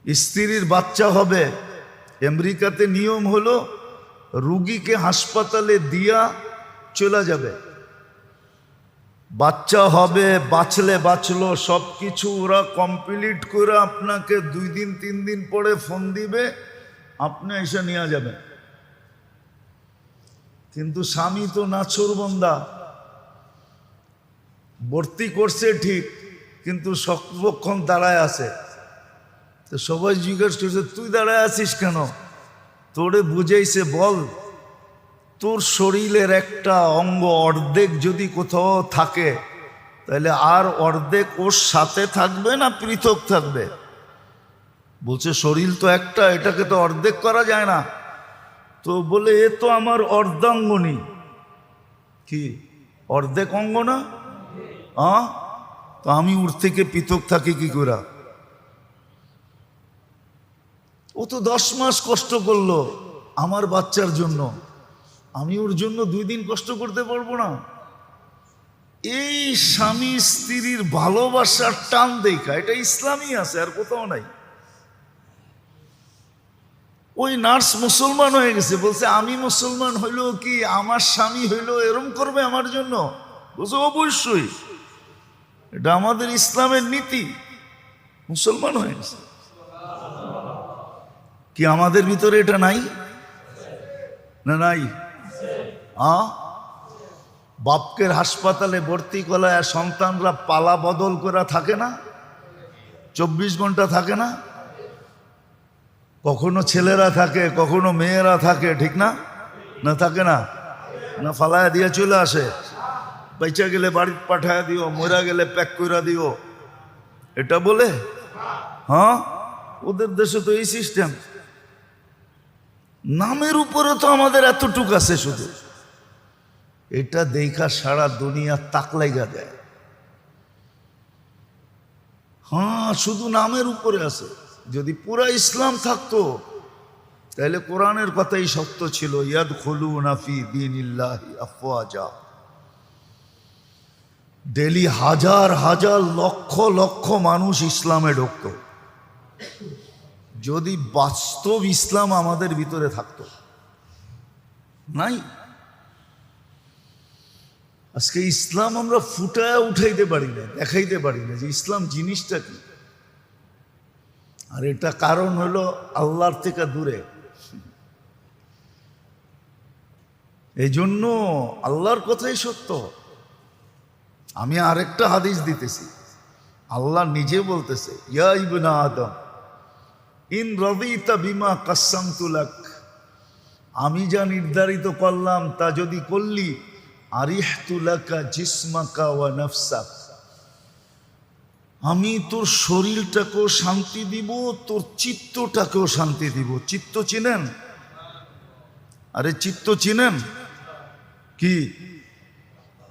স্ত্রীর বাচ্চা হবে, আমেরিকাতে নিয়ম হলো রুগীকে হাসপাতালে দিয়া চলে যাবে। বাচ্চা হবে, বাঁচলে বাঁচলো, সব কিছু ওরা কমপ্লিট করে আপনাকে 2 দিন 3 দিন পরে ফোন দিবে, আপনি এসে নিয়ে যাবেন। কিন্তু স্বামী তো নাছোড়বান্দা, ভর্তি করছে ঠিক, কিন্তু সর্বক্ষণ দাঁড়ায় আছে। তো সবাই জিজ্ঞেস করছে, তুই দাঁড়ায় আছিস কেন? তোরে বুঝাইছে, বল তোর শরীরের একটা অঙ্গ অর্ধেক যদি কোথাও থাকে, তাহলে আর অর্ধেক ওর সাথে থাকবে না পৃথক থাকবে? বলছে শরীর তো একটা, এটাকে তো অর্ধেক করা যায় না। তো বলে এ তো আমার অর্ধাঙ্গনী। কি অর্ধেক অঙ্গ না? তো আমি ওর থেকে পৃথক থাকি কি করে? ও তো 10 মাস কষ্ট করলো আমার বাচ্চার জন্য, আমি ওর জন্য 2 দিন কষ্ট করতে পারবো না? এই স্বামী স্ত্রীর ভালোবাসার টান দেখা, এটা ইসলামই আছে, আর কোথাও নাই। ওই নার্স মুসলমান হয়ে গেছে, বলছে আমি মুসলমান হইলেও কি আমার স্বামী হইলেও এরম করবে আমার জন্য? বলছে অবশ্যই, এটা আমাদের ইসলামের নীতি। মুসলমান হয়ে গেছে। কি আমাদের ভিতরে এটা নাই? না নাই? বাপকের হাসপাতালে ভর্তি করায় সন্তানরা পালা বদল করে থাকে না? 24 ঘন্টা থাকে না? কখনো ছেলেরা থাকে, কখনো মেয়েরা থাকে, ঠিক না? না থাকে না? না ফালায়া দিয়ে চলে আসে, বেঁচে গেলে বাড়ি পাঠায় দিও, মরা গেলে প্যাক করে দিও, এটা বলে? ওদের দেশে তো এই সিস্টেম। নামের উপরে তো আমাদের এতটুক আছে শুধু, এটা দেখা সারা দুনিয়া তাক লাগা দেয়। শুধু নামের উপরে আছে। যদি পুরা ইসলাম থাকতো তাহলে কোরআনের কথাই সত্য ছিল, ইয়াদখুলুনা ফি দীনিল্লাহি আফওয়াজা। ডেলি হাজার হাজার লক্ষ লক্ষ মানুষ ইসলামে ঢুকতো, যদি বাস্তব ইসলাম আমাদের ভিতরে থাকতো। নাই। আজকে ইসলাম আমরা ফুটায় উঠাইতে পারি না, দেখাইতে পারি না যে ইসলাম জিনিসটা কি। আর এটা কারণ হলো আল্লাহর থেকে দূরে। এই জন্য আল্লাহর কথাই সত্য। আমি আরেকটা হাদিস দিতেছি, আল্লাহ নিজে বলতেছে, ইয়া ইবনা আদম ইন রাদিতা বিমা কাসসামতু লাক, আমি যা নির্ধারিত করলাম তা যদি করলি, আরিহতু লাকা জিসমাকা ওয়া নাফসাক, আমি তোর শরীরটাকেও শান্তি দিব, তোর চিত্তটাকেও শান্তি দিব। চিত্ত চিনেন? আরে চিত্ত চিনেন কি?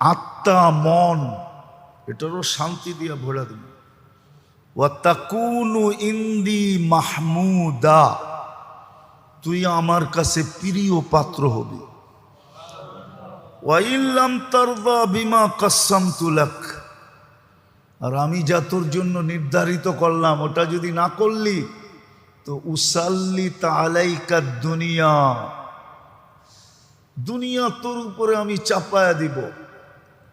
আত্মা, মন, এটারও শান্তি দিয়ে ভরা দিব। ওয়া তাকুনু ইনদি মাহমুদা, তুই আমার কাছে প্রিয় পাত্র হবি। ওয়া ইল্লাম তারদা বিমা কাসসামতু লাক, আর আমি যা তোর জন্য নির্ধারিত করলাম ওটা যদি না করলি, তো উসাল্লিত আলাইকা দুনিয়া, দুনিয়া তোর উপরে আমি চাপায়া দিব।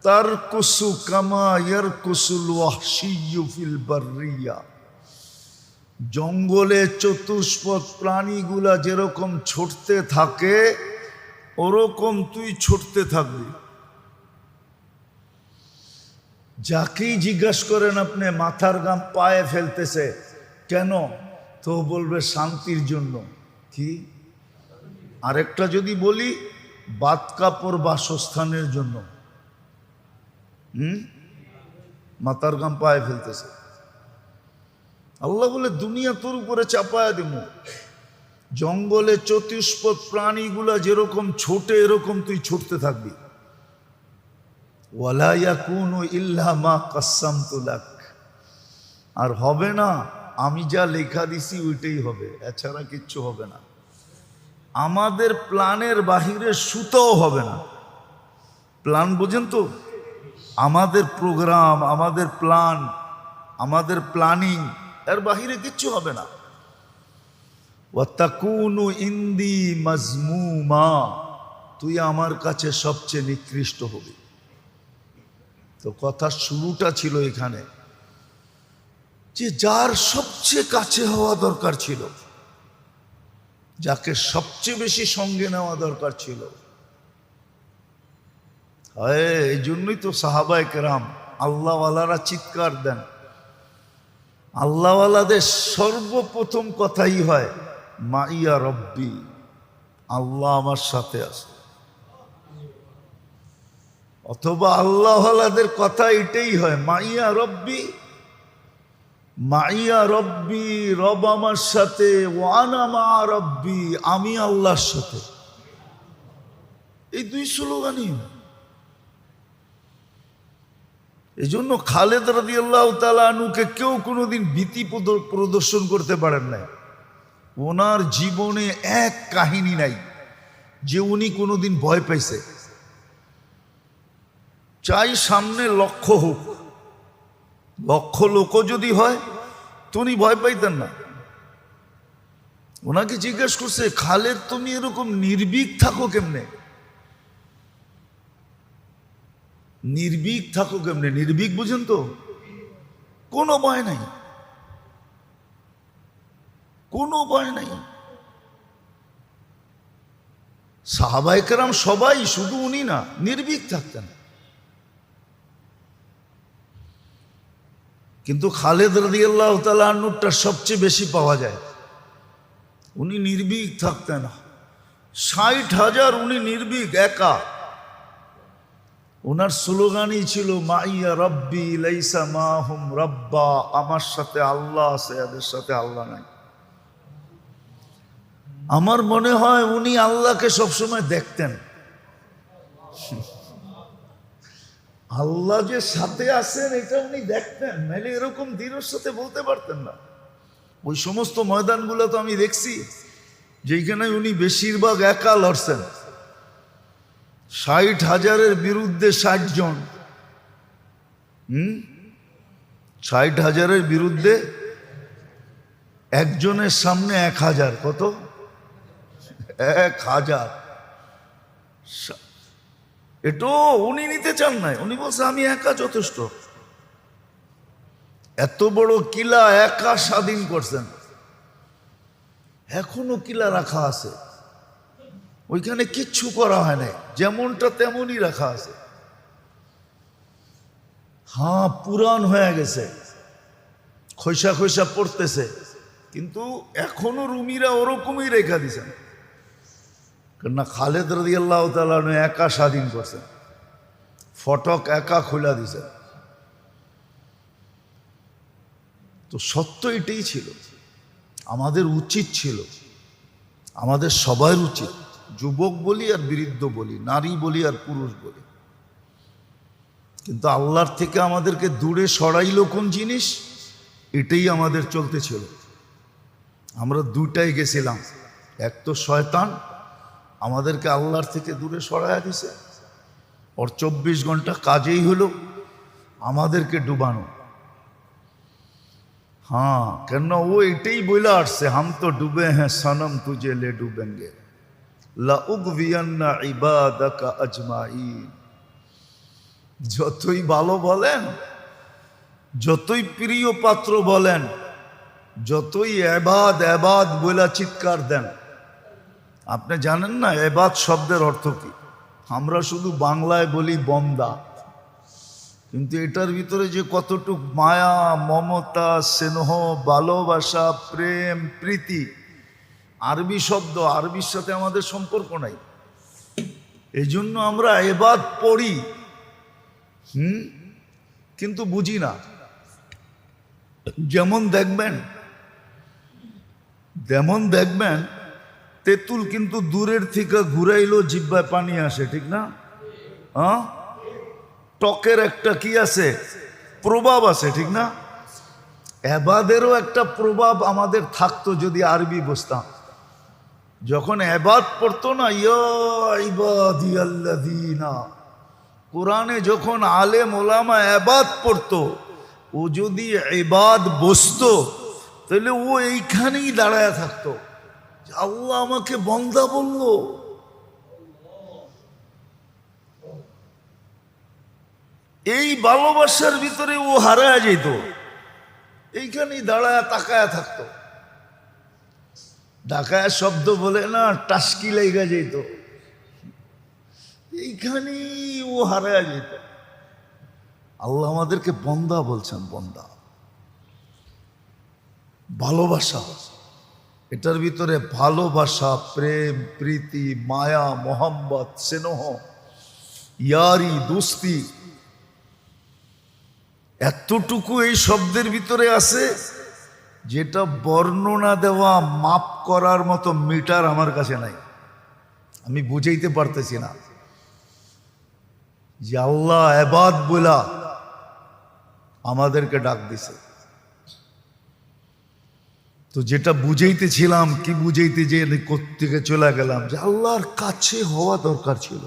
তারকুসু কামা ইয়ারকুসুল ওয়াহশিয়্যু ফিল বাররিয়া, জঙ্গলে চতুষ্পদ প্রাণীগুলা যেরকম ছুটতে থাকে ওরকম তুই ছুটতে থাকবি। যাকেই জিজ্ঞাসা করেন আপনি, মাথার ঘাম পায়ে ফেলতেছে কেন? তো বলবে শান্তির জন্য। কি? আরেকটা যদি বলি, বাত কাপড় বাসস্থানের জন্য। মাথার ঘাম পায়ে ফেলতেছে। আল্লাহ বলে দুনিয়া তোর উপরে চাপায়া দিব, জঙ্গলে চতুষ্পদ প্রাণীগুলা যেরকম ছোটে এরকম তুই ছুটতে থাকবি। ওয়ালা ইয়াকুনু ইল্লা মা কাসসামতু লাক, আর হবে না আমি যা লেখা দিছি ওইটাই হবে, এছাড়া কিচ্ছু হবে না। আমাদের প্ল্যানের বাহিরে সুতাও হবে না। প্ল্যান বোঝেন তো? আমাদের প্রোগ্রাম, আমাদের প্ল্যান, আমাদের প্ল্যানিং, এর বাহিরে কিচ্ছু হবে না। ওয়া তাকুনু ইনদি মাজমুমা, তুই আমার কাছে সবচেয়ে নিকৃষ্ট হবি। তো কথার শুরুটা ছিল এখানে যে যার সবচেয়ে কাছে হওয়া দরকার ছিল, যাকে সবচেয়ে বেশি সঙ্গে নেওয়া দরকার ছিল, এই জন্যই তো সাহাবায়ে কেরাম আল্লাহওয়ালারা চিৎকার দেন। আল্লাহওয়ালাদের সর্বপ্রথম কথাই হয় মাইয়া রব্বি, আল্লাহ আমার সাথে আছে। অথবা আল্লাহওয়ালাদের কথা এটাই হয় মাইয়া রব্বি, মাইয়া রব্বি, রব আমার সাথে, ওয়ানা মা রব্বি, আমি আল্লাহর সাথে। এই দুই স্লোগানই। এই জন্য খালেদ রাদিয়াল্লাহু তাআলা আনহুকে কেউ কোনোদিন ভীতি প্রদর্শন করতে পারেন না। ওনার জীবনে এক কাহিনী নাই যে উনি কোনোদিন ভয় পাইছে। চাই সামনে লক্ষ হোক, লক্ষ লোক যদি হয় তো উনি ভয় পাইতেন না। ওনাকে জিজ্ঞেস করছে, খালেদ তুমি এরকম নির্ভীক থাকো কেমনে? নির্ভীক থাকো কেমনে? নির্ভীক বুঝেন তো? কোনো ভয় নাই, কোনো ভয় নাই। সাহাবায়ে কেরাম সবাই, শুধু উনি না, নির্ভীক থাকতেন। কিন্তু খালেদ রাদিয়াল্লাহু তাআলা আনহুটা সবচেয়ে বেশি পাওয়া যায়। উনি নির্ভীক থাকতেন। 60,000 উনি নির্ভীক একা। ওনার স্লোগানই ছিল মাইয়া রব্বি লাইসা মাহুম রব্বা, আমার সাথে আল্লাহ আছে, এদের সাথে আল্লাহ নাই। আমার মনে হয় উনি আল্লাহকে সবসময় দেখতেন। আল্লাহ যে সাথে আছেন এটা উনি দেখতেন, নাহলে এরকম দৃঢ়র সাথে বলতে পারতেন না। ওই সমস্ত ময়দানগুলো তো আমি দেখছি যেখানে উনি বেশিরভাগ একা লড়ছেন। 60,000-এর বিরুদ্ধে 60 জন, 60,000-এর বিরুদ্ধে একজনের সামনে 1,000। কত? 1,000। এটাও উনি নিতে চান নাই। উনি বলছে আমি একা যথেষ্ট। এত বড় কিলা একা স্বাধীন করছেন, এখনো কিলা রাখা আছে, ওইখানে কিচ্ছু করা হয় নাই, যেমনটা তেমনই রাখা আছে। হ্যাঁ, পুরান হয়ে গেছে, খৈসা খৈসা পড়তেছে, কিন্তু এখনো রুমিরা ওরকমই রেখা দিছেন। কেননা খালেদ রাদিয়াল্লাহু তাআলা একা স্বাধীন করছেন, ফটক একা খোলা দিছেন। তো সত্য এটাই ছিল। আমাদের উচিত ছিল, আমাদের সবার উচিত, যুবক বলি আর বৃদ্ধ বলি, নারী বলি আর পুরুষ বলি, কিন্তু আল্লাহর থেকে আমাদেরকে দূরে সরাইল কোন জিনিস, এটাই আমাদের চলতে ছিল। আমরা দুটাই গেছিলাম, এক তো শয়তান আমাদেরকে আল্লাহর থেকে দূরে সরাইয়া দিছে, ওর 24 ঘন্টা কাজেই হলো আমাদেরকে ডুবানো। हाँ, कहना वो एटे ही बोला से हम तो डूबे हैं सनम तुझे ले डूबेंगे लाउगवियन्ना इबादका अजमाइन। যতই ভালো বলেন, যতই প্রিয় পাত্র বলেন, যতই এবাদ এবাদ বলে চিৎকার দেন, আপনি জানেন না এবাদ শব্দের অর্থ কি? আমরা শুধু বাংলায় বলি বন্দা, কিন্তু এটার ভিতরে যে কতটুক মায়া, মমতা, স্নেহ, ভালোবাসা, প্রেম, প্রীতি, আরবি শব্দ, আরবির সাথে আমাদের সম্পর্ক নাই। এই জন্য আমরা এবাদ পড়ি, কিন্তু বুঝি না। যেমন দেখবেন তেঁতুল কিন্তু দূরের থেকে ঘুরাইলো জিহ্বায় পানি আসে, ঠিক না? হ্যাঁ, টকের একটা কি আছে, প্রভাব আছে, ঠিক না? এবাদেরও একটা প্রভাব আমাদের থাকতো যদি আরবি বুঝতাম। যখন এবাদ পড়তো না, ইয়া ইবাদিয়াল্লাযীনা, কোরআনে যখন আলেম ওলামা এবাদ পড়তো, ও যদি এবাদ বসতো তাহলে ও এইখানেই দাঁড়ায় থাকতো, আল্লাহ আমাকে বন্দা বলল। এই ভালোবাসার ভিতরে ও হারায় যেত, এইখানেই দাঁড়ায় তাকায় থাকতো। ঢাকায় শব্দ বলে না, টাস্কি লেগে যেত, এইখানেই ও হারায় যেত। আল্লাহ আমাদেরকে বন্দা বলছেন, বন্দা। ভালোবাসা, এটার ভিতরে ভালোবাসা, প্রেম, প্রীতি, মায়া, মোহাম্মত, স্নেহ, ইয়ারি, দোস্তি, এতটুকু এই শব্দের ভিতরে আছে যেটা বর্ণনা দেওয়া, মাপ করার মতো মিটার আমার কাছে নাই। আমি বুঝাইতে পারতেছি না যে আল্লাহ এবাদ বলা আমাদেরকে ডাক দিছে। তো যেটা বুঝাইতেছিলাম, কি বুঝাইতে যে কোত্থেকে চলে গেলাম, যে আল্লাহর কাছে হওয়া দরকার ছিল,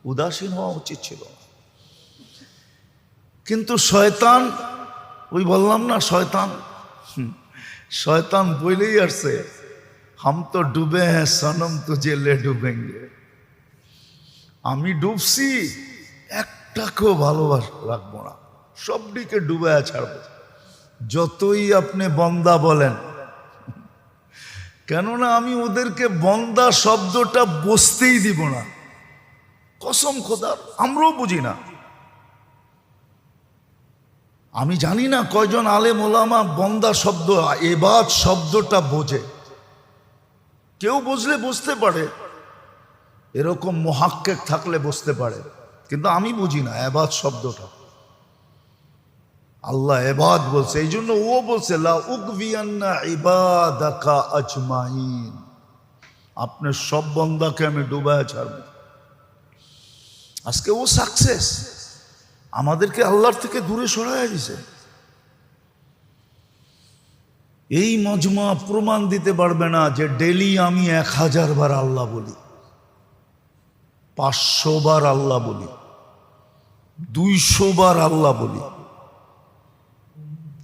উদাসীন হওয়া উচিত ছিল। কিন্তু শয়তান, ওই বললাম না শয়তান, শয়তান বলেই আসছে, হাম তো ডুবে হ্যাঁ সনম তুঝে লে ডুবেঙ্গে। আমি ডুবছি, একটাকেও ভালোবাসা রাখবো না, সবটিকে ডুবে ছাড়বো, যতই আপনি বন্দা বলেন। কেননা আমি ওদেরকে বন্দা শব্দটা বসতেই দিব না, কসম খোদার। আমরাও বুঝি না, আমি জানি না কয়জন আলেম ওলামা বন্দা শব্দ, এবাদ শব্দটা বোঝে। কেউ বুঝলে বুঝতে পারে, এরকম মুহাক্কিক থাকলে বুঝতে পারে, কিন্তু আমি বুঝি না এবাদ শব্দটা। আল্লাহ এবাদ বলছে, এই জন্য ও বলছে লা উগবিয়ান্না ইবাদাকা আজমাইন, আপনার সব বন্দাকে আমি ডুবায় ছাড়ব। আজকে ও সাকসেস, আমাদেরকে আল্লাহর থেকে দূরে সরাইয়া দিছে। এই মজমা প্রমাণ দিতে পারবে না যে ডেলি আমি 1000 বার আল্লাহ বলি, 500 বার আল্লাহ বলি, 200 বার আল্লাহ বলি।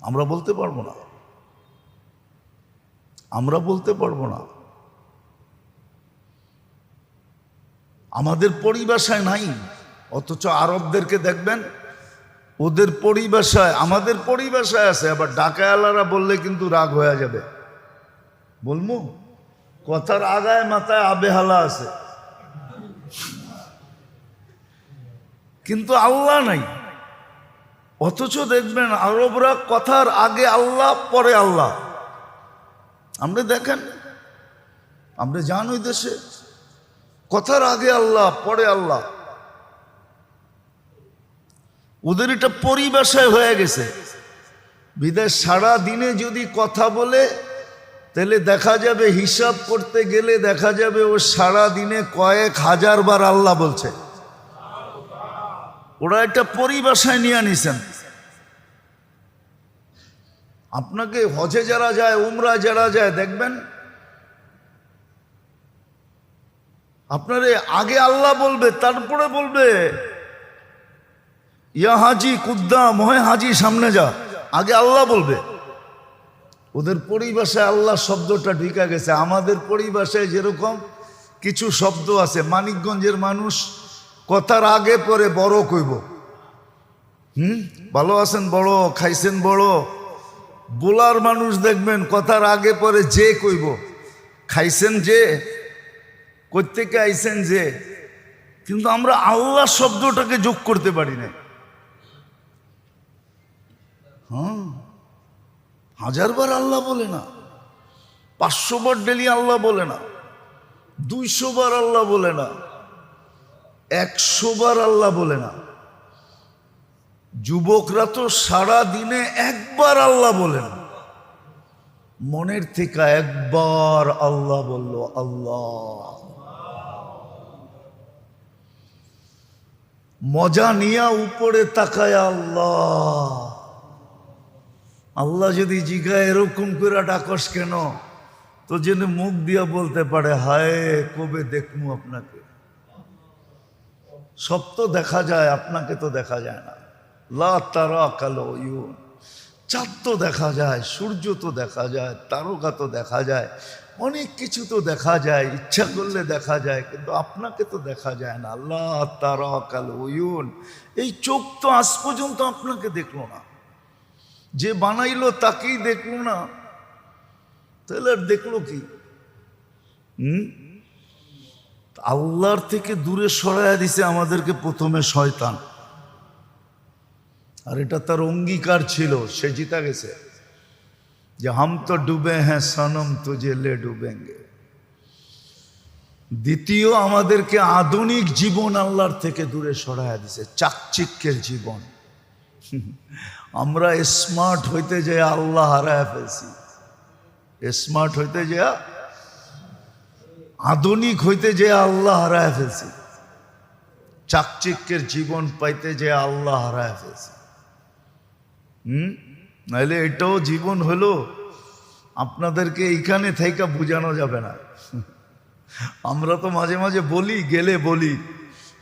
আমরা বলতে পারবো না, আমরা বলতে পারবো না। আমাদের পরিভাষায় নাই, অথচ আরবদেরকে দেখবেন ওদের পরিভাষায়, আমাদের পরিভাষায় আছে। আবার ঢাকাওয়ালারা বললে কিন্তু রাগ হয়ে যাবে, বলবো কথার আগায় মাথায় আবেহালা আছে, কিন্তু আল্লাহ নাই। অথচ দেখবেন আরবরা কথার আগে আল্লাহ, পরে আল্লাহ। আমরা দেখেন, আমরা যান ওই দেশে, কথার আগে আল্লাহ, পরে আল্লাহ। ওদের এটা পরিভাষায় হয়ে গেছে। বিদায় সারা দিনে যদি কথা বলে, তাহলে দেখা যাবে, হিসাব করতে গেলে দেখা যাবে ও সারা দিনে কয়েক হাজার বার আল্লাহ বলছে। ওরা এটা পরিভাষায় নিয়ে নিছেন। আপনাকে হজে যারা যায়, উমরা যারা যায়, দেখবেন আপনারে আগে আল্লাহ বলবে, তারপরে বলবে ইয়া হাজি কুদ্দাম, হয় হাজি সামনে যা, আগে আল্লাহ বলবে। ওদের পরিভাষায় আল্লাহ শব্দটা ঢুকে গেছে। আমাদের পরিভাষায় যেরকম কিছু শব্দ আছে, মানিকগঞ্জের মানুষ কথার আগে পরে বড় কইব, ভালো আছেন বড়, খাইছেন বড়। বোলার মানুষ দেখবেন কথার আগে পরে যে কইব, খাইছেন যে, কোত্থেকে আইছেন যে। কিন্তু আমরা আল্লাহ শব্দটাকে যোগ করতে পারি না। 1000 বার আল্লাহ বলে না, 500 বার ডেলি আল্লাহ বলে না, 200 বার আল্লাহ বলে না, 100 বার আল্লাহ বলে না। যুবকরা তো সারা দিনে একবার আল্লাহ বলেন, মনের থেকে একবার আল্লাহ বলল, আল্লাহ। মজা নিয়া উপরে তাকায় আল্লাহ। আল্লাহ যদি জিগায় এরকম করে ডাকস কেন, তো যেন মুখ দিয়া বলতে পারে, হায় কবে দেখমু আপনাকে। সব তো দেখা যায়, আপনাকে তো দেখা যায় না। লা তারা কাল উয়ুন, চাঁদ তো দেখা যায়, সূর্য তো দেখা যায়, তারকা তো দেখা যায়, অনেক কিছু তো দেখা যায়, ইচ্ছা করলে দেখা যায়, কিন্তু আপনাকে তো দেখা যায় না। আল্লাহ তারাকাল উয়ুন, এই চোখ তো আজ পর্যন্ত আপনাকে দেখলো না, যে বানাইলো তাকেই দেখলো না, তাহলে আর দেখলো কি? আল্লাহর থেকে দূরে সরাইয়া দিছে আমাদেরকে প্রথমে শয়তান, আর এটা তার অঙ্গীকার ছিল, সে জিতা গেছে যে হাম তো ডুবে হ্যাঁ সনম তুঝে লে ডুবেঙ্গে। দ্বিতীয়, আমাদেরকে আধুনিক জীবন আল্লাহর থেকে দূরে সরাইয়া দিছে, চাকচিক্যের জীবন। আমরা স্মার্ট হইতে যাই আল্লাহ হারায় ফেলছি, স্মার্ট হইতে যা, আধুনিক হইতে যে আল্লাহ হারায় ফেলছি, চাকচিক্যের জীবন পাইতে যে আল্লাহ হারায় ফেলছি। নাইলে এটাও জীবন হলো, আপনাদেরকে এইখানে থেকে বোঝানো যাবে না। আমরা তো মাঝে মাঝে বলি, গেলে বলি,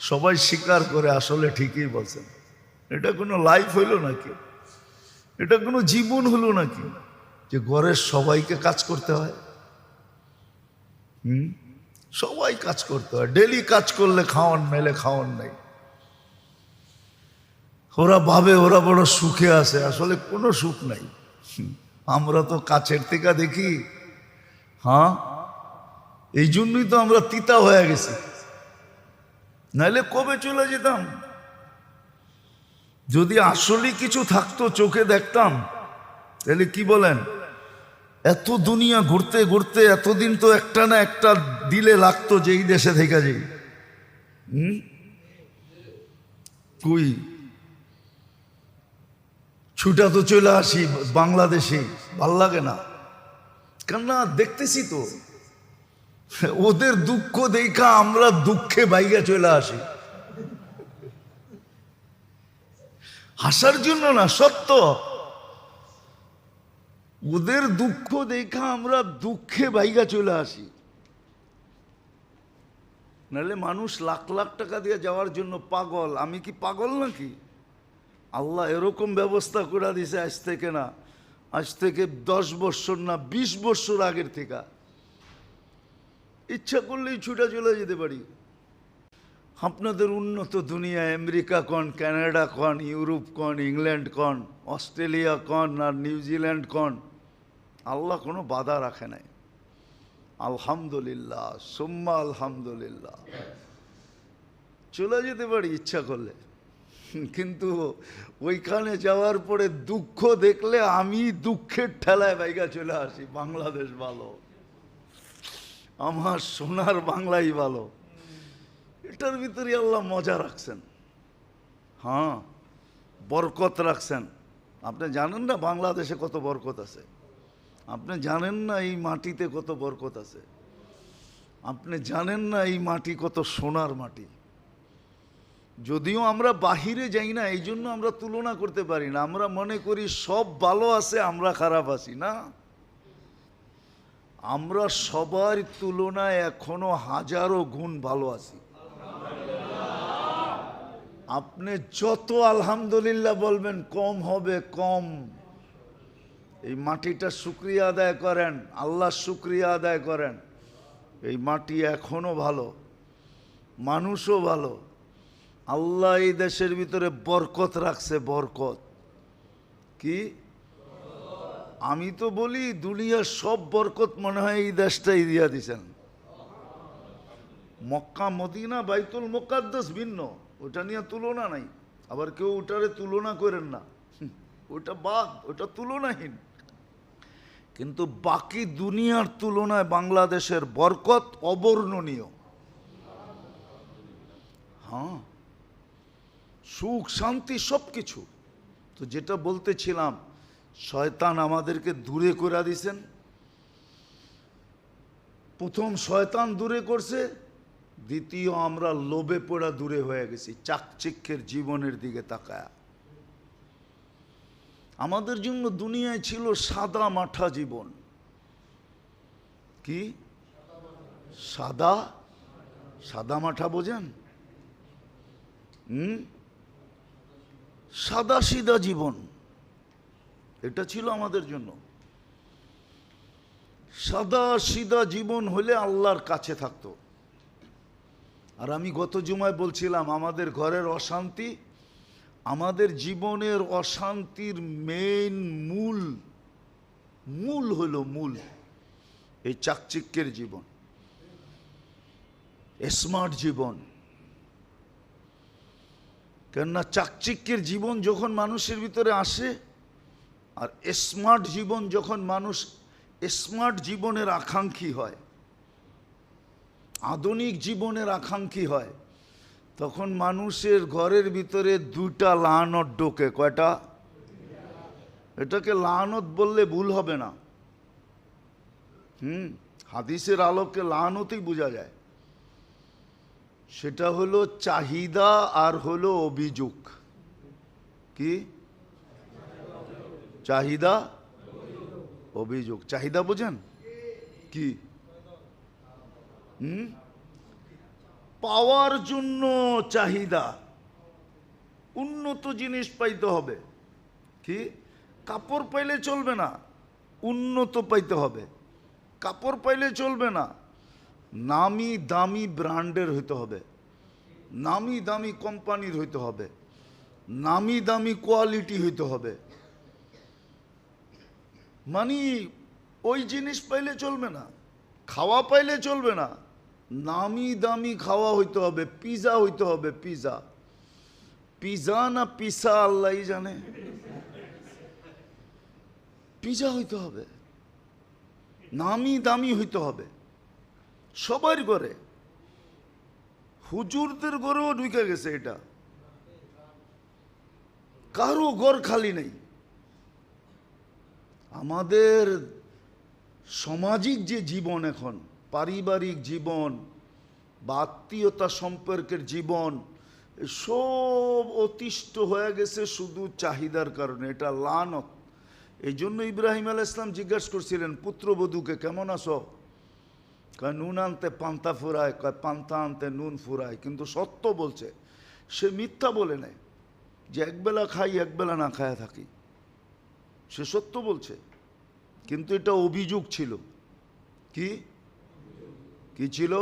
সবাই স্বীকার করে আসলে ঠিকই বলছেন। এটা কোনো লাইফ হইল নাকি? এটা কোনো জীবন হলো নাকি যে ঘরের সবাইকে কাজ করতে হয়? সবাই কাজ করতে হয়, ডেলি কাজ করলে খাওয়ান, নাইলে খাওয়ান নাই। ওরা ভাবে ওরা বড় সুখে আছে, আসলে কোনো সুখ নাই। আমরা তো কাছের থেকে দেখি, হ্যাঁ, এই জন্যই তো আমরা তিতা হয়ে গেছি, নাইলে কবে চলে যেতাম। যদি আসলে কিছু থাকতো, চোখে দেখতাম, তাহলে কি বলেন, এত দুনিয়া ঘুরতে ঘুরতে এতদিন তো একটা না একটা দিলে লাগতো যে এই দেশে থেকে যাই। কই ছুটা তো চলে আসি বাংলাদেশে, ভাল লাগে না, কেননা দেখতেছি তো ওদের দুঃখ দেখা আমরা দুঃখে বাইরে চলে আসি। হাসার জন্য না, সত্য, ওদের দুঃখ দেখা আমরা দুঃখে বাইরে চলে আসি। নাহলে মানুষ লাখ লাখ টাকা দিয়ে যাওয়ার জন্য পাগল। আমি কি পাগল নাকি? আল্লাহ এরকম ব্যবস্থা করে দিছে, আজ থেকে না, আজ থেকে 10 বছর না 20 বছর আগের থেকে ইচ্ছা করলেই ছুটে চলে যেতে পারি। আপনাদের উন্নত দুনিয়া, আমেরিকা কন, কানাডা কন, ইউরোপ কন, ইংল্যান্ড কন, অস্ট্রেলিয়া কন আর নিউজিল্যান্ড কন, আল্লাহ কোনো বাধা রাখে নাই। আলহামদুলিল্লাহ, সুম্মা আলহামদুলিল্লাহ, চলে যেতে পারি ইচ্ছা করলে। কিন্তু ওইখানে যাওয়ার পরে দুঃখ দেখলে আমি দুঃখের ঠেলায় বাইগা চলে আসি। বাংলাদেশ ভালো, আমার সোনার বাংলাই ভালো। এটার ভিতরে আল্লাহ মজা রাখছেন, হ্যাঁ, বরকত রাখছেন। আপনি জানেন না বাংলাদেশে কত বরকত আছে? আপনি জানেন না এই মাটিতে কত বরকত আছে? আপনি জানেন না এই মাটি কত সোনার মাটি? যদিও আমরা বাহিরে যাই না, এই জন্য আমরা তুলনা করতে পারি না। আমরা মনে করি সব ভালো আছে, আমরা খারাপ আছি। না, আমরা সবার তুলনায় এখনো হাজারো গুণ ভালো আছি। আপনি যত আলহামদুলিল্লাহ বলবেন কম হবে, কম। এই মাটিটা শুকরিয়া আদায় করেন, আল্লাহ শুকরিয়া আদায় করেন। এই মাটি এখনো ভালো, মানুষও ভালো। আল্লাহ এই দেশের ভিতরে বরকত রাখছে, বরকত। কি আমি তো বলি দুনিয়ার সব বরকত মনে হয় এই দেশটাই দিয়া দিছেন। মক্কা মদিনা বাইতুল মুকাদ্দাস ভিন্ন, ওটা নিয়ে তুলনা নাই। আবার কেউ ওটারে তুলনা করেন না, ওটা বাদ, ওটা তুলনাহীন। কিন্তু বাকি দুনিয়ার তুলনায় বাংলাদেশের বরকত অবর্ণনীয়। হ্যাঁ, সুখ শান্তি সব কিছু। তো যেটা বলতেছিলাম, শয়তান আমাদেরকে দূরে করে দিছেন। প্রথম শয়তান দূরে করছে, দ্বিতীয় আমরা লোভে পড়া দূরে হয়ে গেছি, চাকচিক্যের জীবনের দিকে তাকায়া। আমাদের জন্য দুনিয়ায় ছিল সাদা মাঠা জীবন। কি সাদা? সাদা মাঠা বোঝেন? সাদা সিধা জীবন। এটা ছিল আমাদের জন্য। সাদা সিধা জীবন হলে আল্লাহর কাছে থাকতো। আর আমি গত জুমায় বলছিলাম, আমাদের ঘরের অশান্তি, আমাদের জীবনের অশান্তির মেইন মূল হলো এই চাকচিক্যের জীবন, স্মার্ট জীবন। কেননা চাকচিক্যের জীবন যখন মানুষের ভিতরে আসে, আর স্মার্ট জীবন যখন মানুষ স্মার্ট জীবনের আকাঙ্ক্ষী হয়, আধুনিক জীবনের আকাঙ্ক্ষী হয়, তখন মানুষের ঘরের ভিতরে দুইটা লানত ঢোকে। কয়টা? এটাকে লানত বললে ভুল হবে না। হাদিসের আলোকে লানতই বোঝা যায়। সেটা হলো চাহিদা আর হলো অভিযোগ। কি? চাহিদা, অভিযোগ। চাহিদা বোঝেন কি? পাওয়ার জন্য চাহিদা, উন্নত জিনিস পাইতে হবে। কি? কাপড় পাইলে চলবে না, উন্নত পাইতে হবে। কাপড় পাইলে চলবে না, নামি দামি ব্র্যান্ডের হইতে হবে, নামি দামি কোম্পানির হইতে হবে, নামি দামি কোয়ালিটি হইতে হবে। মানে ওই জিনিস পাইলে চলবে না, খাওয়া পাইলে চলবে না, নামি দামি খাওয়া হইতে হবে। পিজা হইতে হবে, পিজা। পিজা না পিসা আল্লাহই জানে। পিজা হইতে হবে, নামি দামি হইতে হবে। সবার ঘরে, হুজুরদের ঘরেও ঢুকে গেছে এটা। কারো ঘর খালি নেই। আমাদের সামাজিক যে জীবন এখন, পারিবারিক জীবন বা আত্মীয়তা সম্পর্কের জীবন, সব অতিষ্ঠ হয়ে গেছে শুধু চাহিদার কারণে। এটা লানত। এই জন্য ইব্রাহিম আলাইহিস সালাম জিজ্ঞাসা করছিলেন পুত্রবধূকে, কেমন আছো? কয় নুন আনতে পান্তা ফুরায়, কয় পান্তা আনতে নুন ফুরায়। কিন্তু সত্য বলছে, সে মিথ্যা বলে নেয় যে একবেলা খাই একবেলা না খায়া থাকি। সে সত্য বলছে, কিন্তু এটা অভিযোগ ছিল। কি কি ছিল?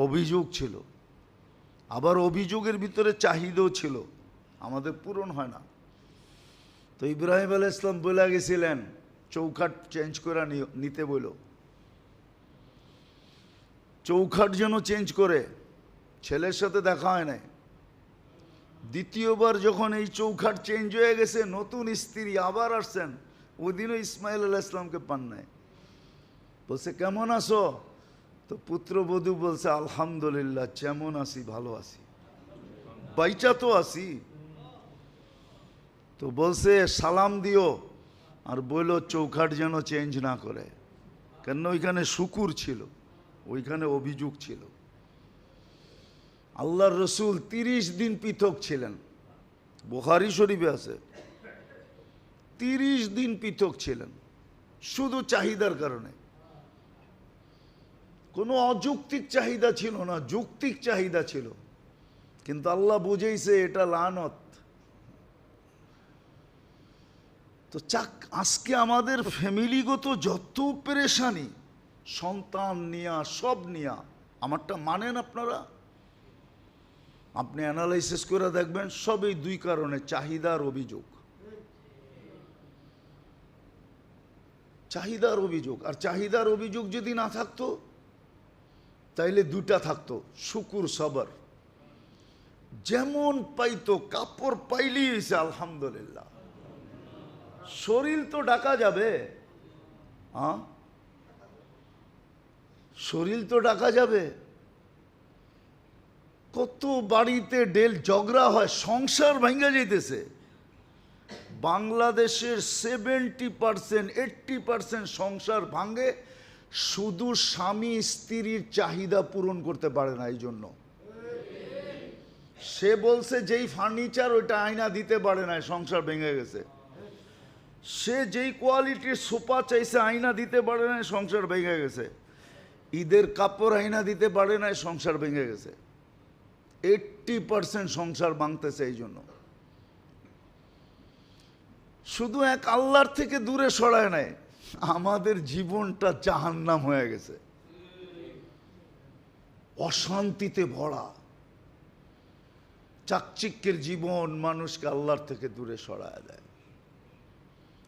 অভিযোগ ছিল। আবার অভিযোগের ভিতরে চাহিদাও ছিল, আমাদের পূরণ হয় না। তো ইব্রাহিম আলাইহিস সালাম বলে গেছিলেন চৌখাট চেঞ্জ করে নিতে বলো। চৌখাট যেন চেঞ্জ করে। ছেলের সাথে দেখা হয় নাই। দ্বিতীয়বার যখন এই চৌখাট চেঞ্জ হয়ে গেছে, নতুন স্ত্রী আবার আসছেন, ওই দিনও ইসমাইল আলাইহিস সালামকে পান নাই। বলছে কেমন আছো? তো পুত্রবধূ বলছে আলহামদুলিল্লাহ, যেমন আছি ভালো আছি, বাইচা তো আছি। তো বলছে সালাম দিও আর বললো চৌখাট যেন চেঞ্জ না করে। কেন? ওইখানে শুকুর ছিল, ওইখানে অভিযোগ ছিল। আল্লাহর রসুল 30 দিন পৃথক ছিলেন, বুখারী শরীফে আছে। 30 দিন পৃথক ছিলেন শুধু চাহিদার কারণে। কোনো অযৌক্তিক চাহিদা ছিল না, যৌক্তিক চাহিদা ছিল। কিন্তু আল্লাহ বুঝেইছে এটা লানত। তো আজকে আমাদের ফ্যামিলিগত যত পেরেশানি, সন্তান নিয়া, সব নিয়া, আমারটা মানেন আপনারা? আপনি অ্যানালাইসিস করে দেখবেন, সবই দুই কারণে, চাহিদার অভিযোগ। চাহিদার অভিযোগ। আর চাহিদার অভিযোগ যদি না থাকতো, তাইলে দুটা থাকতো, শুকুর সবর। যেমন পাইতো, কাপড় পাইলেই হয়েছে আলহামদুলিল্লাহ। শরীর তো ডাকা যাবে, হ্যাঁ, শরীর তো ডাকা যাবে। কত বাড়িতে ঝগড়া হয়, সংসার ভাঙ্গা যাইতেছে। বাংলাদেশের 70% 80% সংসার ভাঙে শুধু স্বামী স্ত্রীর চাহিদা পূরণ করতে পারে না। এই জন্য সে বলছে যেই ফার্নিচার ওইটা আয়না দিতে পারে না, সংসার ভেঙে গেছে। সে যেই কোয়ালিটির সোফা চাইছে আয়না দিতে পারে না, সংসার ভেঙে গেছে। ঈদের কাপড় আয়না দিতে পারে না, সংসার ভেঙে গেছে। 80% সংসার ভাঙতেছে এই জন্য। শুধু এক আল্লাহর থেকে দূরে সরায় নাই, আমাদের জীবনটা জাহান্নাম হয়ে গেছে, অশান্তিতে ভরা। চাকচিক্যের জীবন মানুষকে আল্লাহর থেকে দূরে সরায় দেয়।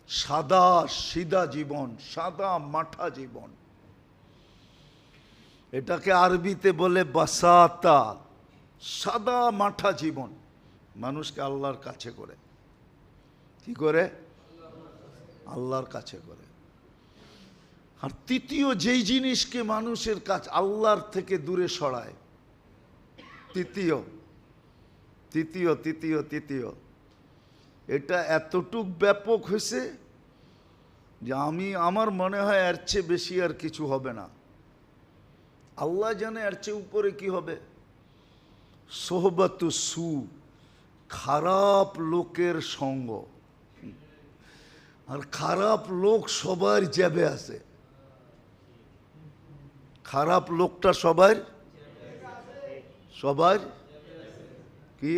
সাদা সিধা জীবন, সাদা মাঠা জীবন, এটাকে আরবিতে বলে বাসাতা। সাদা মাঠা জীবন মানুষকে আল্লাহর কাছে করে, কি করে? আল্লাহর কাছে করে। আর তৃতীয় যেই জিনিসকে মানুষের কাছে আল্লাহর থেকে দূরে সরায়, তৃতীয় তৃতীয় তৃতীয় তৃতীয় এটা এতটুক ব্যাপক হয়েছে যে আমার মনে হয় এর চেয়ে বেশি আর কিছু হবে না। আল্লাহ জানে এর চেয়ে উপরে কি হবে। সোহবতু সু, খারাপ লোকের সঙ্গ। আর খারাপ লোক সবার জ্যাবে আছে। খারাপ লোকটা সবার কি?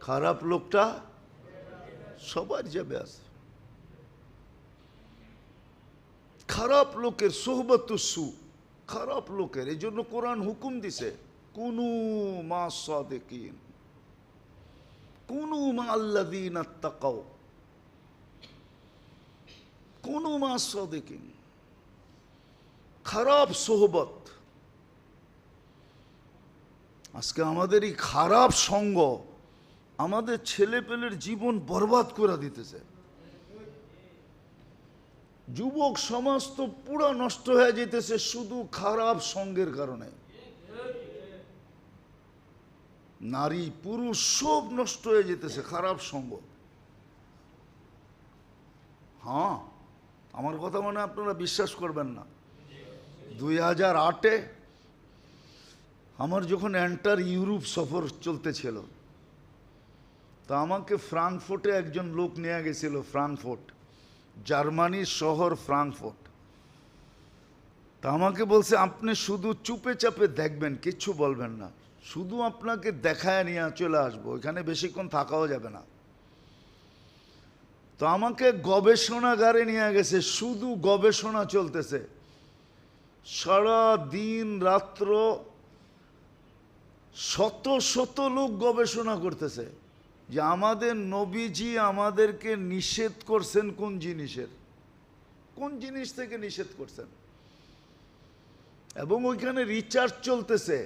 খারাপ লোকটা সবার জ্যাবে আছে। খারাপ লোকের সোহবতু সু, খারাপ লোকের। এই জন্য কোরআন হুকুম দিছে, কুনু মা সাদিকিন, কুনু মা আল্লাযীনা তাকাও, কুনু মা সাদিকিন। খারাপ সোহবত। আজকে আমাদের এই খারাপ সঙ্গ আমাদের ছেলেপেলের জীবন বরবাদ করে দিতেছে। যুবক সমাজ তো পুরো নষ্ট হয়ে যেতেছে শুধু খারাপ সঙ্গের কারণে। নারী পুরুষ সব নষ্ট হয়ে যেতেছে খারাপ সঙ্গ। হ্যাঁ, আমার কথা মানে আপনারা বিশ্বাস করবেন না। 2008-এ আমার যখন এন্টার ইউরোপ সফর চলতেছিল, তা আমাকে ফ্রাঙ্কফুর্টে একজন লোক নিয়ে গেছিল। ফ্রাঙ্কফুর্ট, জার্মানির শহর ফ্রাঙ্কফুর্ট। তা আমাকে বলছে, আপনি শুধু চুপে চাপে দেখবেন, কিচ্ছু বলবেন না, শুধু আপনাকে দেখায় নিয়ে চলে আসবো, এখানে বেশিক্ষণ থাকাও যাবে না। তো আমাকে গবেষণাগারে নিয়ে গেছে, শুধু গবেষণা চলতেছে, সারা দিন রাত্র শত শত লোক গবেষণা করতেছে যে আমাদের নবীজি আমাদেরকে নিষেধ করছেন কোন জিনিসের, কোন জিনিস থেকে নিষেধ করছেন। এবং ওইখানে রিসার্চ চলতেছে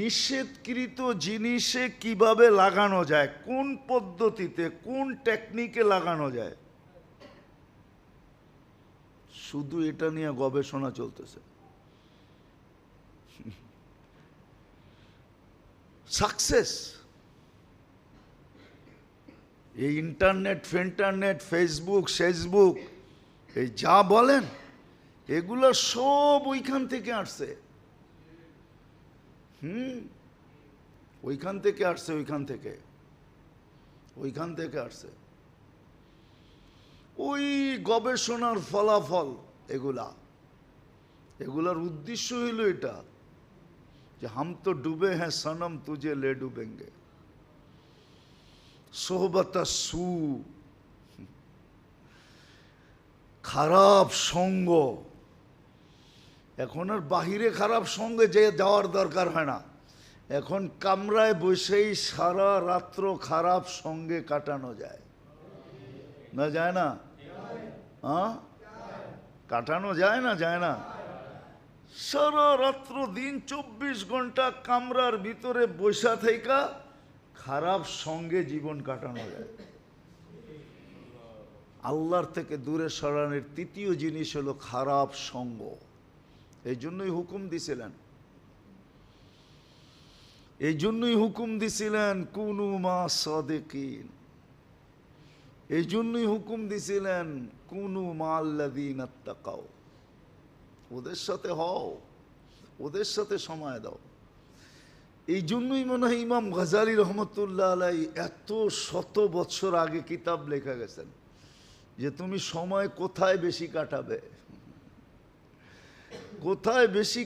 নিষেধকৃত জিনিসে কিভাবে লাগানো যায়, কোন পদ্ধতিতে, কোন টেকনিকে লাগানো যায়। শুধু এটা নিয়ে গবেষণা চলতেছে। সাকসেস। এই ইন্টারনেট ফেসবুক এই যা বলেন এগুলো সব ওইখান থেকে আসছে। ওইখান থেকে আসছে। ওই গবেষণার ফলাফল এগুলার উদ্দেশ্য হইল এটা যে হাম তো ডুবে হ্যাঁ সনম তুঝে লে ডুবেঙ্গে। সোহবতা সু, খারাপ সঙ্গ। এখন আর বাহিরে খারাপ সঙ্গে যে যাওয়ার দরকার হয় না, এখন কামরায় বসেই সারা রাত্র খারাপ সঙ্গে কাটানো যায় না? যায় না? হ্যাঁ, কাটানো যায় না? সারা রাত্র দিন 24 ঘন্টা কামরার ভিতরে বসা থেকে খারাপ সঙ্গে জীবন কাটানো যায়। আল্লাহর থেকে দূরে সরানোর তৃতীয় জিনিস হলো খারাপ সঙ্গ। এই জন্যই হুকুম দিছিলেন কুনু মা সাদিকিন। এই জন্যই হুকুম দিছিলেন কুনু মা আল্লাযীনা তাকাও। ওদের সাথে হও, ওদের সাথে সময় দাও। এই জন্যই মনে হয় ইমাম গাজালি রহমতুল্লাহ আলাইহি এত শত বছর আগে কিতাব লেখা গেছেন যে তুমি সময় কোথায় বেশি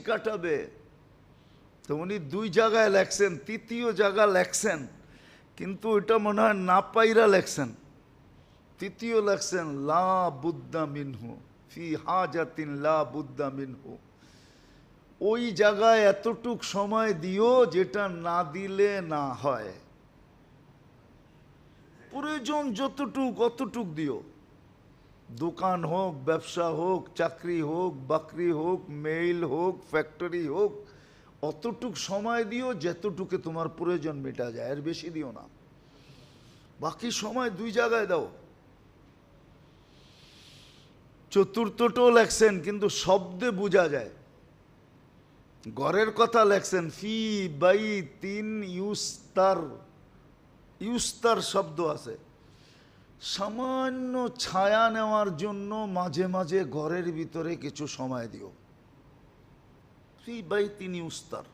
কাটাবে। তো উনি 2 জায়গায় লেখছেন, তৃতীয় জায়গা লেখছেন, কিন্তু ওইটা মনে হয় না পাইরা লেখছেন। তৃতীয় লেখছেন লা বুদ্দা মিনহু, ফি হাজাতিন লা বুদ্দা মিনহু, ওই জায়গায় এতটুক সময় দিও যেটা না দিলে না হয়। প্রয়োজন যতটুক অতটুক দিও। দোকান হোক, ব্যবসা হোক, চাকরি হোক, বাকরি হোক, মেইল হোক, ফ্যাক্টরি হোক, অতটুক সময় দিও যতটুকু তোমার প্রয়োজন মেটা যায়, এর বেশি দিও না। বাকি সময় দুই জায়গায় দাও। চতুর্থটাও লেখছেন কিন্তু শব্দে বোঝা যায়। ঘরের কথা লেখছেন ফি বাইতিন ইউস্তার, ইউস্তার শব্দ আছে। সামান্য ছায়া নেওয়ার জন্য মাঝে মাঝে ঘরের ভিতরে কিছু সময় দিও। ফি বাইতিন ইউস্তার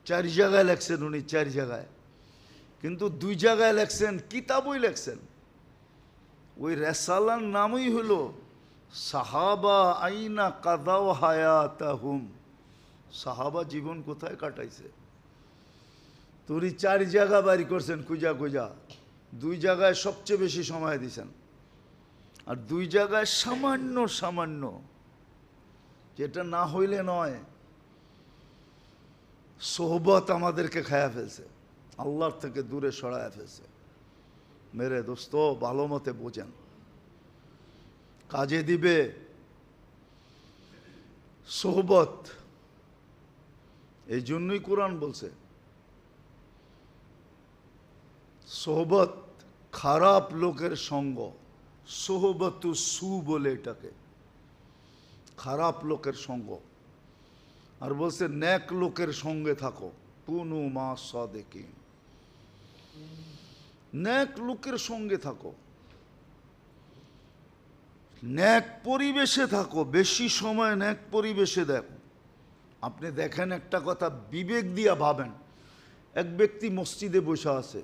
4 জায়গায় লেখছেন উনি, 4 জায়গায়, কিন্তু 2 জায়গায় লেখছেন, কিতাবই লেখছেন। ওই রেসালার নামই হলো সাহাবা আইনা কাদাও হায়াতাহুম, সাহাবা জীবন কোথায় কাটাইছে। তুই 4 জায়গা বাড়ি করছেন খুঁজা খুঁজা, 2 জায়গায় সবচেয়ে বেশি সময় দিছেন, আর 2 জায়গায় সামান্য সামান্য, যেটা না হইলে নয়। সোহবত আমাদেরকে খায়া ফেলছে, আল্লাহর থেকে দূরে সরায়া ফেলছে। মেরে দোস্ত ভালো মতে বোঝেন, কাজে দিবে সোহবত। এই জন্যই কোরআন বলছে সোহবত খারাপ লোকের সঙ্গ, সোহবতু সু বলে এটাকে, খারাপ লোকের সঙ্গ। আর বলছে নেক লোকের সঙ্গে থাকো, কুনু মা সাদিকিন, নেক লোকের সঙ্গে থাকো, নেক পরিবেশে থাকো, বেশি সময় নেক পরিবেশে দেখো। আপনি দেখেন একটা কথা বিবেক দিয়া ভাবেন, এক ব্যক্তি মসজিদে বসে আছে,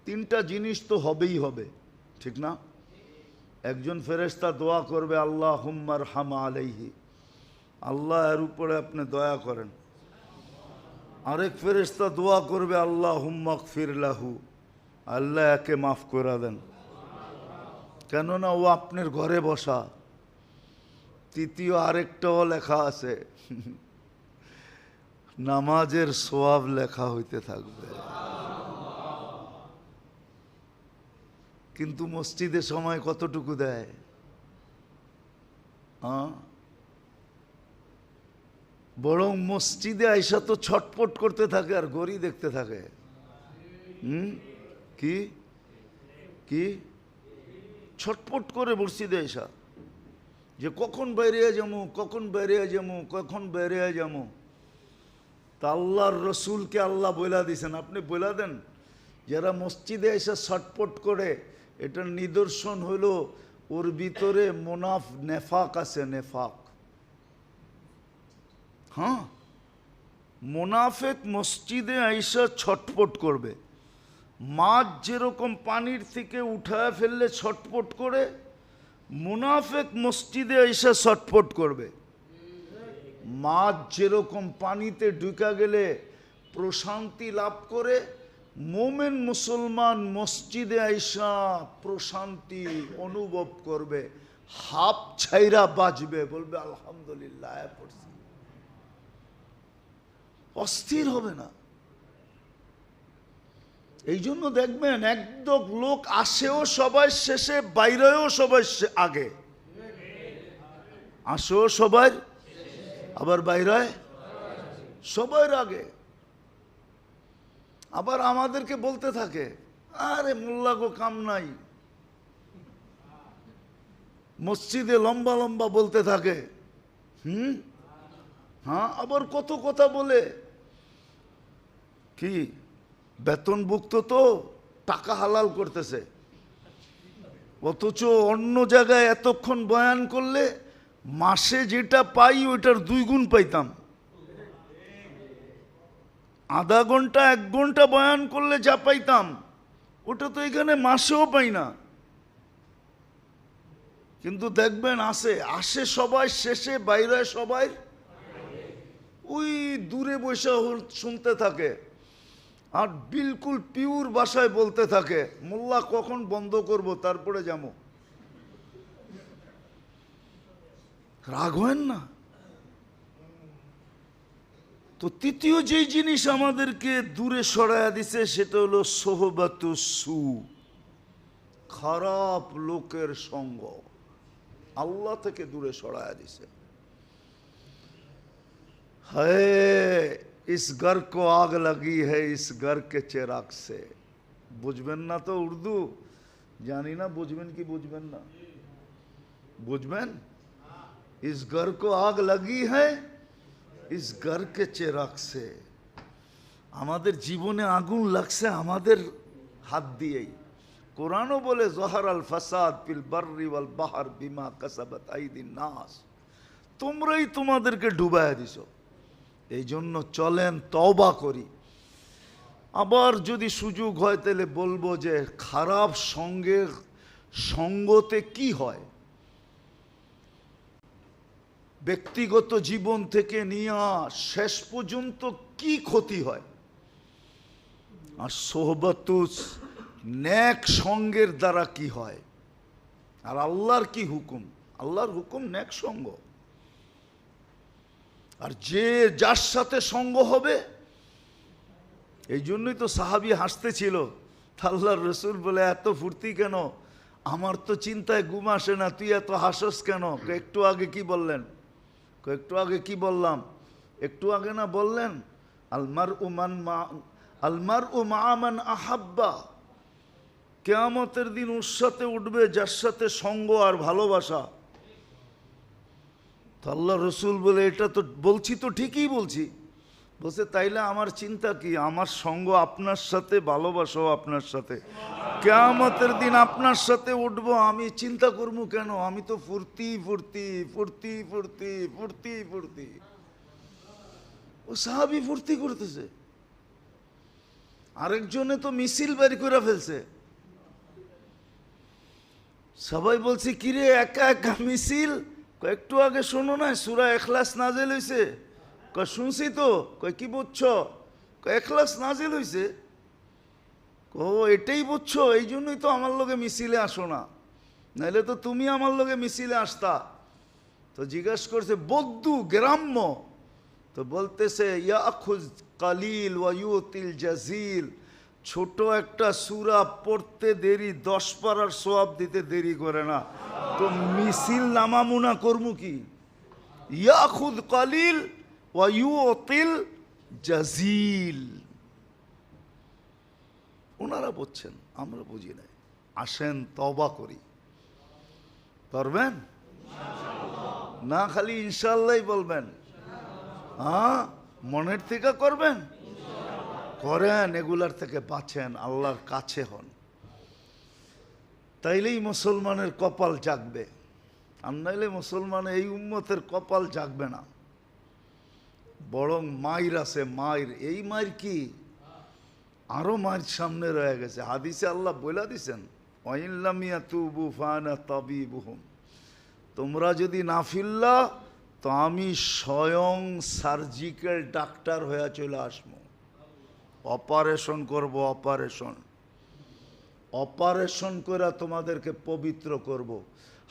3টা জিনিস তো হবেই হবে, ঠিক না? একজন ফেরেশতা দোয়া করবে আল্লাহুম্মার হাম আলাইহি, আল্লাহ এর উপরে আপনি দয়া করেন। আরেক ফেরেশতা দোয়া করবে আল্লাহুম্মা গফির লাহু, আল্লাহ একে মাফ করে দেন, কেননা ও আপনার ঘরে বসা। তৃতীয় আরেকটাও লেখা আছে, নামাজের সওয়াব লেখা হইতে থাকবে। কিন্তু মসজিদে সময় কতটুকু দেয়? বরং মসজিদে আইসা তো ছটপট করতে থাকে আর ঘড়ি দেখতে থাকে। কি কি ছটপট করে মসজিদে আইসা, যে কখন বাইরে যাবো, কখন বাইরে যাবো, কখন বাইরে যাবো। তা আল্লাহর রসুলকে আল্লাহ বইলা দিয়েছেন, আপনি বইলা দেন। যারা মসজিদে এসে ছটপট করে, এটার নিদর্শন হলো ওর ভিতরে নেফাক আছে, নেফাক। হ্যাঁ, মুনাফেক মসজিদে আইসা ছটপট করবে। মাছ যেরকম পানির থেকে উঠায় ফেললে ছটপট করে, মুনাফেক মসজিদে আইসা ছটপট করবে। মাছ যেরকম পানিতে ঢুকা গেলে প্রশান্তি লাভ করে, মোমেন মুসলমান মসজিদে আইসা প্রশান্তি অনুভব করবে, হাফ ছাইরা বাজবে, বলবে আলহামদুলিল্লাহ পড়ছি, অস্থির হবে না। এই জন্য দেখবেন একদম লোক আসেও সবাই শেষে, বাইরেও সবাই আগে, আসেও সবাই, আবার বাইরে সবার আগে। আবার আমাদেরকে বলতে থাকে, আরে মোল্লা গো কাম নাই, মসজিদে লম্বা লম্বা বলতে থাকে। হ্যাঁ, আবার কত কথা বলে, কি বেতনভুক্ত তো টাকা হালাল করতেছে, অথচ অন্য জায়গায় এতক্ষণ বয়ান করলে মাসে যেটা পাই ওইটার 2 গুণ পাইতাম। আধা ঘন্টা 1 ঘন্টা বয়ান করলে যা পাইতাম ওটা তো এখানে মাসেও পাই না। কিন্তু দেখবেন আসে সবাই শেষে, বাইরে সবাই ওই দূরে বসে শুনতে থাকে। আর বিলকুল পিওর ভাষায় বলতে থাকে, মোল্লা কখন বন্ধ করব তারপরে যাবো। রাগ হয় না? তো তৃতীয় যেই জিনিস আমাদেরকে দূরে সরাইয়া দিছে সেটা হলো সোহবাতু সু, খারাপ লোকের সঙ্গ আল্লাহ থেকে দূরে সরাইয়া দিছে। হায় ইস ঘর কো আগ লাগি হ্যায় ইস ঘর কে চেরাগ সে। বুঝবেন না তো উর্দু? জানি না বুঝবেন কি বুঝবেন না। বুঝবেন? इस घर को आग लगी है इस घर के चिराग से। আমাদের জীবনে আগুন লাগছে আমাদের হাত দিয়েই। কোরআনও বলে জহারাল ফাসাদ ফিল বাররি ওয়াল বাহর বিমা কাসাবাত আইদিন নাস। তোমরাই তোমাদেরকে ডুবাইয়া দিছো। এই জন্য চলেন তওবা করি। আবার যদি সুযোগ হয় তাহলে বলবো যে খারাপ সঙ্গের সঙ্গতে কি হয়, ব্যক্তিগত জীবন থেকে নিয়ে শেষ পর্যন্ত কি ক্ষতি হয়। আর সোহবতুস নেক সঙ্গের দ্বারা কি হয়, আর আল্লাহর কি হুকুম। আল্লাহর হুকুম নেক সঙ্গ। আর যে যার সাথে সঙ্গ হবে, এই জন্যই তো সাহাবী হাসতেছিল। আল্লাহর রসুল বলে এত ফুর্তি কেন, আমার তো চিন্তায় ঘুম আসে না, তুই এত হাসস কেন? একটু আগে কি বললেন? একটু আগে কি বললাম? একটু আগে না বললেন আলমার ও মান আহাব্বা, কিয়ামতের দিন ওর সাথে উঠবে যার সাথে সঙ্গ আর ভালোবাসা। তো আল্লাহ রসুল বলে এটা তো বলছি তো ঠিকই বলছি। বলছে তাইলে আমার চিন্তা কি, আমার সঙ্গ আপনার সাথে, ভালোবাসাও আপনার সাথে। কিয়ামতের দিন আপনার সাথে উঠবো, আমি চিন্তা করবো কেন? আমি তো ফুর্তি ফুর্তি ফুর্তি ফুর্তি ফুর্তি ফুর্তি। ও সাহাবী ফুর্তি করতেছে, আরেকজনে তো মিছিল বের করে ফেলছে। সবাই বলছে কিরে একা একা মিছিল? একটু আগে শোনো না সূরা ইখলাস নাজিল হইছে। শুনছি তো। কি বুঝছো? ইখলাস নাজিল হইছে। ও এটাই বুঝছো, এই জন্যই তো আমার লগে মিছিলে আসো না, নাইলে তো তুমি আমার লগে মিছিলে আসতা। তো জিজ্ঞাসা করছে বদ্দু গ্রাম্য, তো বলতেছে ইয়াখুজ কালিল ওয়া ইউতিল জাজিল। ছোট একটা সূরা পড়তে দেরি 10 পারার সওয়াব দিতে দেরি করে না। তো মিছিল নামামুনা করমু কি? ইয়াখুদ কালিল ওয়া ইউতিল জাজিল। ওনারা বুঝছেন, আমরা বুঝি নাই। আসেন তওবা করি। পারবেন না? খালি ইনশাআল্লাহ বলবেন। হ্যাঁ, মনের থেকে করবেন, করেন, এগুলার থেকে বাঁচেন, আল্লাহর কাছে হন। তাইলেই মুসলমানের কপাল জাগবে। আর নাইলে মুসলমান এই উম্মতের কপাল জাগবে না। বরং মাইর আছে, মাইর। এই মাইর কি, আরো মাইর সামনে রয়ে গেছে। হাদিসে আল্লাহ বলে দিছেন ওয়াইল্লাম ইয়াতুবু ফানা তাবিবুহুম, তোমরা যদি না ফিরলা তো আমি স্বয়ং সার্জিক্যাল ডাক্তার হয়ে চলে আসবো, অপারেশন করব। অপারেশন করে তোমাদেরকে পবিত্র করব।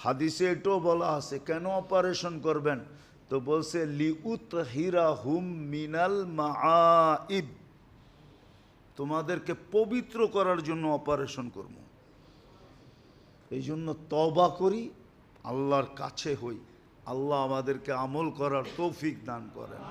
হাদিসে এটাও বলা আছে কেন অপারেশন করবেন, তো বলছে লিউতহিরাহুম মিনাল মাআইব, তোমাদেরকে পবিত্র করার জন্য অপারেশন করব। এই জন্য তওবা করি, আল্লাহর কাছে হই। আল্লাহ আমাদেরকে আমল করার তৌফিক দান করেন।